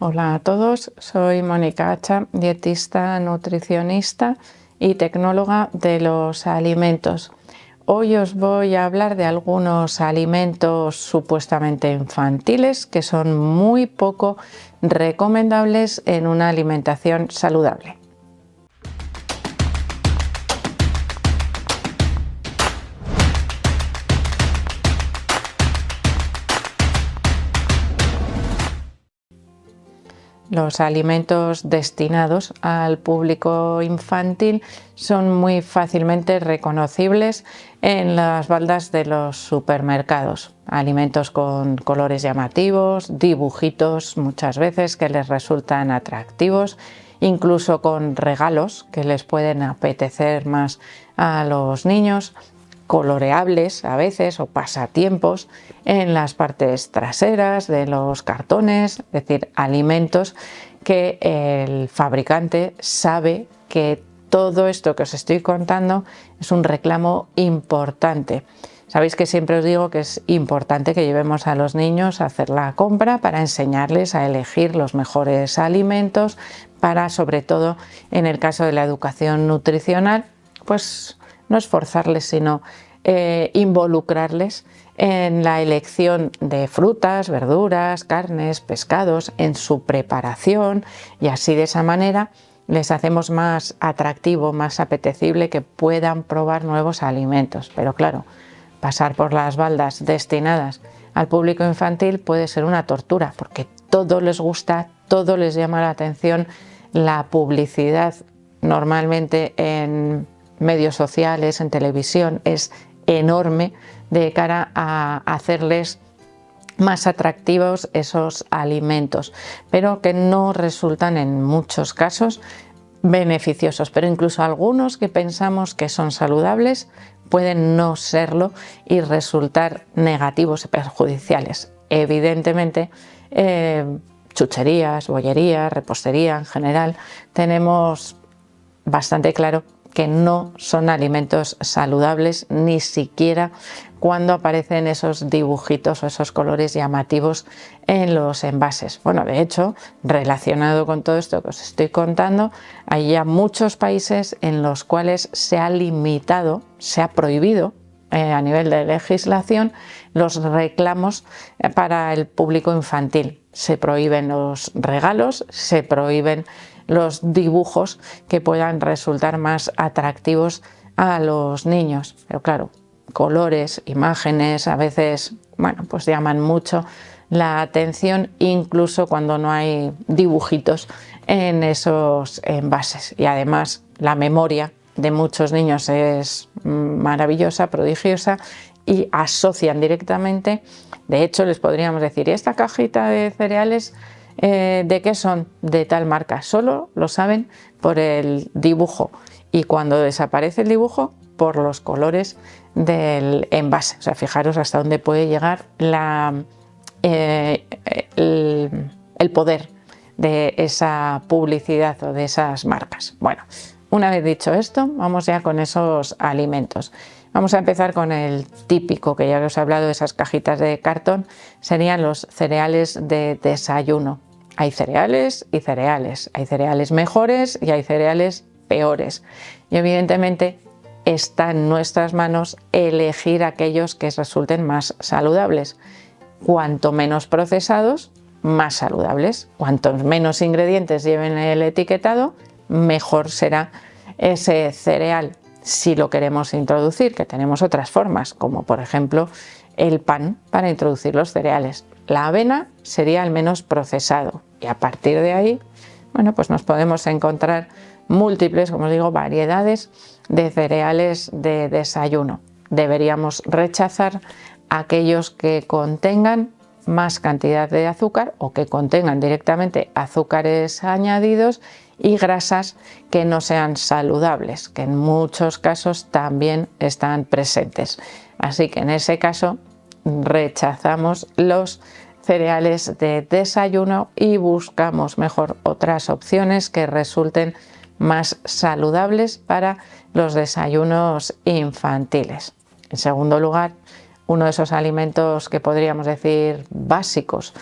Hola a todos, soy Mónica Hacha, dietista, nutricionista y tecnóloga de los alimentos. Hoy os voy a hablar de algunos alimentos supuestamente infantiles que son muy poco recomendables en una alimentación saludable. Los alimentos destinados al público infantil son muy fácilmente reconocibles en las baldas de los supermercados. Alimentos con colores llamativos, dibujitos muchas veces que les resultan atractivos, incluso con regalos que les pueden apetecer más a los niños, coloreables a veces o pasatiempos en las partes traseras de los cartones, es decir, alimentos que el fabricante sabe que todo esto que os estoy contando es un reclamo importante. Sabéis que siempre os digo que es importante que llevemos a los niños a hacer la compra para enseñarles a elegir los mejores alimentos, para, sobre todo en el caso de la educación nutricional, pues no esforzarles, sino involucrarles en la elección de frutas, verduras, carnes, pescados, en su preparación, y así de esa manera les hacemos más atractivo, más apetecible que puedan probar nuevos alimentos. Pero claro, pasar por las baldas destinadas al público infantil puede ser una tortura, porque todo les gusta, todo les llama la atención. La publicidad normalmente en medios sociales, en televisión, es enorme de cara a hacerles más atractivos esos alimentos, pero que no resultan en muchos casos beneficiosos. Pero incluso algunos que pensamos que son saludables pueden no serlo y resultar negativos y perjudiciales. Evidentemente, chucherías, bollería, repostería en general, tenemos bastante claro que no son alimentos saludables, ni siquiera cuando aparecen esos dibujitos o esos colores llamativos en los envases. Bueno, de hecho, relacionado con todo esto que os estoy contando, hay ya muchos países en los cuales se ha limitado, se ha prohibido a nivel de legislación los reclamos para el público infantil. Se prohíben los regalos, se prohíben los dibujos que puedan resultar más atractivos a los niños. Pero claro, colores, imágenes, a veces, bueno, pues llaman mucho la atención, incluso cuando no hay dibujitos en esos envases. Y además la memoria de muchos niños es maravillosa, prodigiosa, y asocian directamente. De hecho, les podríamos decir, ¿y esta cajita de cereales de qué son? De tal marca. Solo lo saben por el dibujo, y cuando desaparece el dibujo, por los colores del envase. O sea, fijaros hasta dónde puede llegar el poder de esa publicidad o de esas marcas. Bueno, una vez dicho esto, vamos ya con esos alimentos. Vamos a empezar con el típico, que ya os he hablado de esas cajitas de cartón, serían los cereales de desayuno. Hay cereales y cereales, hay cereales mejores y hay cereales peores. Y evidentemente está en nuestras manos elegir aquellos que resulten más saludables. Cuanto menos procesados, más saludables. Cuantos menos ingredientes lleven el etiquetado, mejor será ese cereal. Si lo queremos introducir, que tenemos otras formas, como por ejemplo el pan para introducir los cereales. La avena sería el menos procesado, y a partir de ahí, bueno, pues nos podemos encontrar múltiples, como os digo, variedades de cereales de desayuno. Deberíamos rechazar aquellos que contengan más cantidad de azúcar o que contengan directamente azúcares añadidos y grasas que no sean saludables, que en muchos casos también están presentes. Así que en ese caso rechazamos los cereales de desayuno y buscamos mejor otras opciones que resulten más saludables para los desayunos infantiles. En segundo lugar, uno de esos alimentos que podríamos decir básicos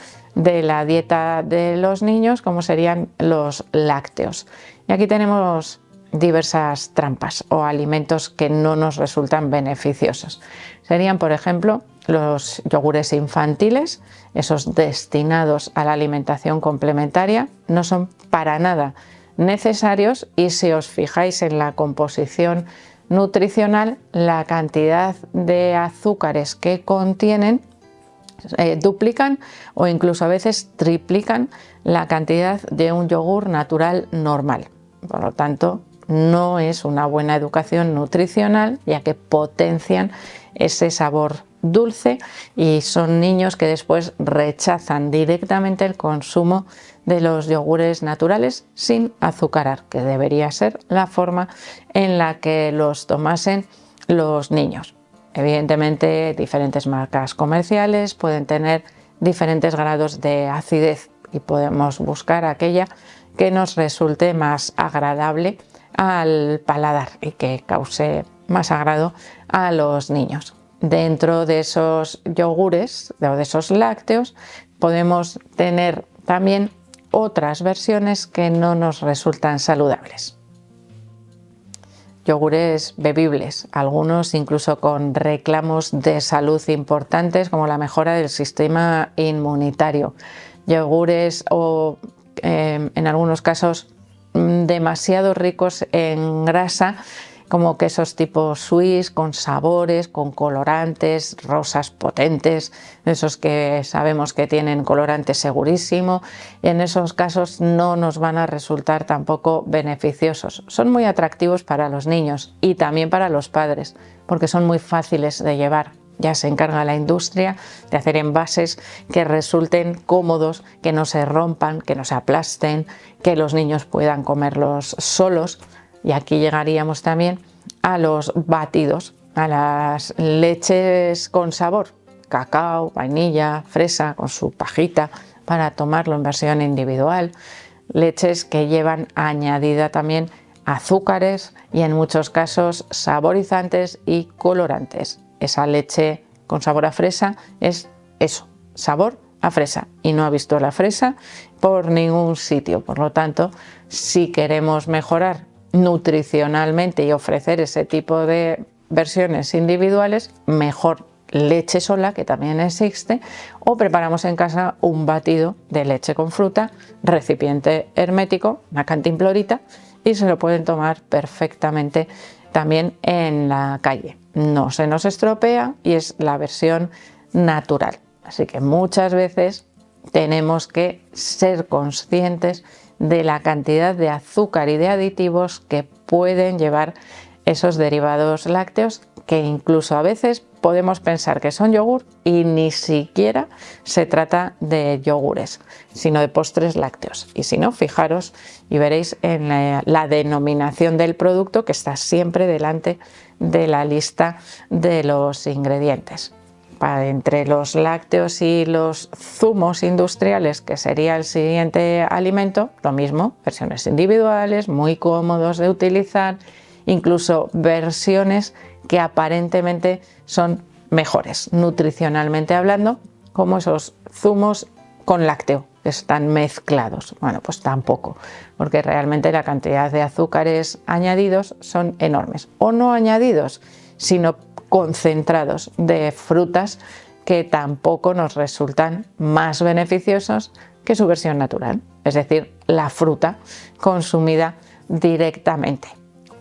de la dieta de los niños, como serían los lácteos. Y aquí tenemos diversas trampas o alimentos que no nos resultan beneficiosos. Serían, por ejemplo, los yogures infantiles, esos destinados a la alimentación complementaria, no son para nada necesarios, y si os fijáis en la composición nutricional, la cantidad de azúcares que contienen duplican o incluso a veces triplican la cantidad de un yogur natural normal. Por lo tanto, no es una buena educación nutricional, ya que potencian ese sabor dulce y son niños que después rechazan directamente el consumo de los yogures naturales sin azucarar, que debería ser la forma en la que los tomasen los niños. Evidentemente, diferentes marcas comerciales pueden tener diferentes grados de acidez y podemos buscar aquella que nos resulte más agradable al paladar y que cause más agrado a los niños. Dentro de esos yogures o de esos lácteos podemos tener también otras versiones que no nos resultan saludables. Yogures bebibles, algunos incluso con reclamos de salud importantes como la mejora del sistema inmunitario. Yogures o en algunos casos demasiado ricos en grasa, como quesos tipo Swiss, con sabores, con colorantes, rosas potentes, esos que sabemos que tienen colorante segurísimo, y en esos casos no nos van a resultar tampoco beneficiosos. Son muy atractivos para los niños y también para los padres, porque son muy fáciles de llevar. Ya se encarga la industria de hacer envases que resulten cómodos, que no se rompan, que no se aplasten, que los niños puedan comerlos solos. Y aquí llegaríamos también a los batidos, a las leches con sabor, cacao, vainilla, fresa, con su pajita, para tomarlo en versión individual. Leches que llevan añadida también azúcares y en muchos casos saborizantes y colorantes. Esa leche con sabor a fresa es eso, sabor a fresa, y no ha visto la fresa por ningún sitio. Por lo tanto, si queremos mejorar nutricionalmente y ofrecer ese tipo de versiones individuales, mejor leche sola, que también existe, o preparamos en casa un batido de leche con fruta, recipiente hermético, una cantimplorita, y se lo pueden tomar perfectamente también en la calle. No se nos estropea y es la versión natural. Así que muchas veces tenemos que ser conscientes de la cantidad de azúcar y de aditivos que pueden llevar esos derivados lácteos, que incluso a veces podemos pensar que son yogur y ni siquiera se trata de yogures, sino de postres lácteos. Y si no, fijaros y veréis en la denominación del producto, que está siempre delante de la lista de los ingredientes. Entre los lácteos y los zumos industriales, que sería el siguiente alimento, lo mismo, versiones individuales, muy cómodos de utilizar, incluso versiones que aparentemente son mejores, nutricionalmente hablando, como esos zumos con lácteo, que están mezclados. Bueno, pues tampoco, porque realmente la cantidad de azúcares añadidos son enormes, o no añadidos, sino concentrados de frutas, que tampoco nos resultan más beneficiosos que su versión natural, es decir, la fruta consumida directamente.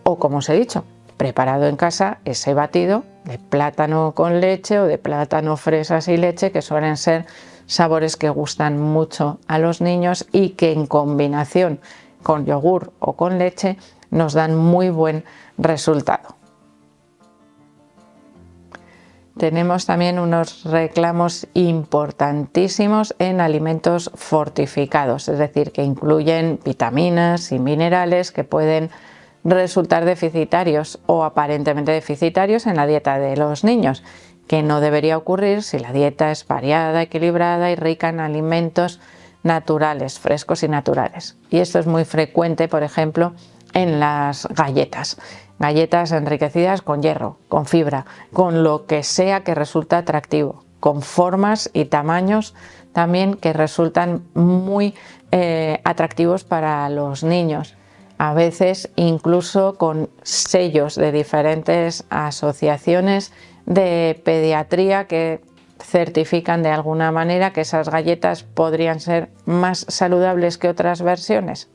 O, como os he dicho, preparado en casa ese batido de plátano con leche o de plátano, fresas y leche, que suelen ser sabores que gustan mucho a los niños y que en combinación con yogur o con leche nos dan muy buen resultado. Tenemos también unos reclamos importantísimos en alimentos fortificados, es decir, que incluyen vitaminas y minerales que pueden resultar deficitarios o aparentemente deficitarios en la dieta de los niños, que no debería ocurrir si la dieta es variada, equilibrada y rica en alimentos naturales, frescos y naturales. Y esto es muy frecuente, por ejemplo, en las galletas. Galletas enriquecidas con hierro, con fibra, con lo que sea que resulta atractivo, con formas y tamaños también que resultan muy atractivos para los niños, a veces incluso con sellos de diferentes asociaciones de pediatría que certifican de alguna manera que esas galletas podrían ser más saludables que otras versiones.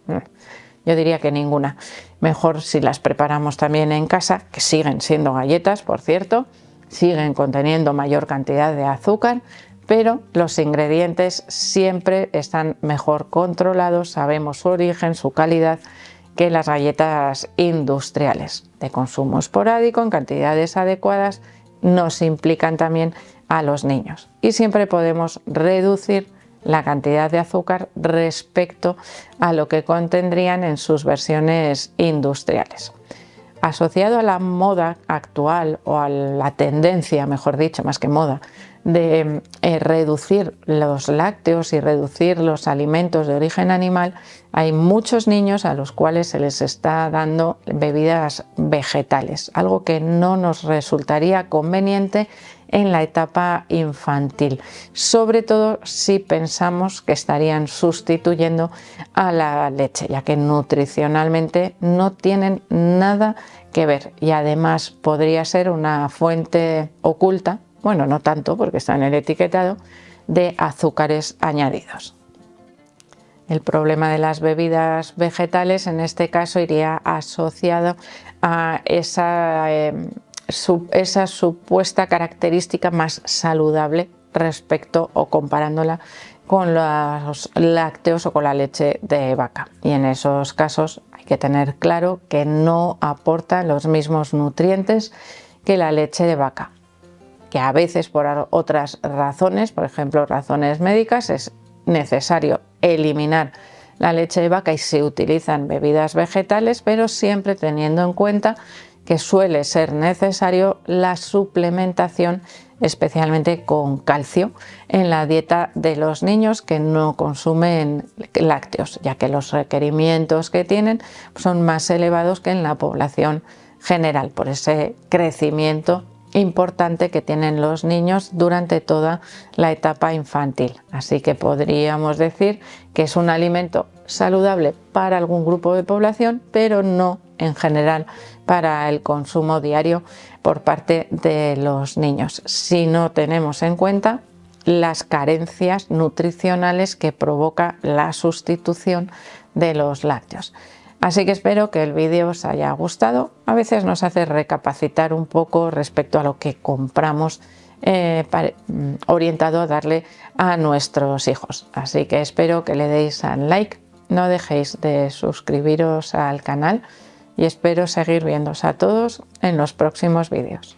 Yo diría que ninguna. Mejor si las preparamos también en casa, que siguen siendo galletas, por cierto, siguen conteniendo mayor cantidad de azúcar, pero los ingredientes siempre están mejor controlados, sabemos su origen, su calidad, que las galletas industriales de consumo esporádico en cantidades adecuadas nos implican también a los niños. Y siempre podemos reducir la cantidad de azúcar respecto a lo que contendrían en sus versiones industriales. Asociado a la moda actual o a la tendencia, mejor dicho, más que moda, de reducir los lácteos y reducir los alimentos de origen animal, hay muchos niños a los cuales se les está dando bebidas vegetales, algo que no nos resultaría conveniente en la etapa infantil, sobre todo si pensamos que estarían sustituyendo a la leche, ya que nutricionalmente no tienen nada que ver y además podría ser una fuente oculta, bueno, no tanto porque está en el etiquetado, de azúcares añadidos. El problema de las bebidas vegetales en este caso iría asociado a esa supuesta característica más saludable respecto o comparándola con los lácteos o con la leche de vaca. Y en esos casos hay que tener claro que no aporta los mismos nutrientes que la leche de vaca, que a veces por otras razones, por ejemplo razones médicas, es necesario eliminar la leche de vaca y se utilizan bebidas vegetales, pero siempre teniendo en cuenta que suele ser necesario la suplementación, especialmente con calcio, en la dieta de los niños que no consumen lácteos, ya que los requerimientos que tienen son más elevados que en la población general, por ese crecimiento importante que tienen los niños durante toda la etapa infantil. Así que podríamos decir que es un alimento saludable para algún grupo de población, pero no en general para el consumo diario por parte de los niños, si no tenemos en cuenta las carencias nutricionales que provoca la sustitución de los lácteos. Así que espero que el vídeo os haya gustado. A veces nos hace recapacitar un poco respecto a lo que compramos orientado a darle a nuestros hijos. Así que espero que le deis al like, no dejéis de suscribiros al canal y espero seguir viéndoos a todos en los próximos vídeos.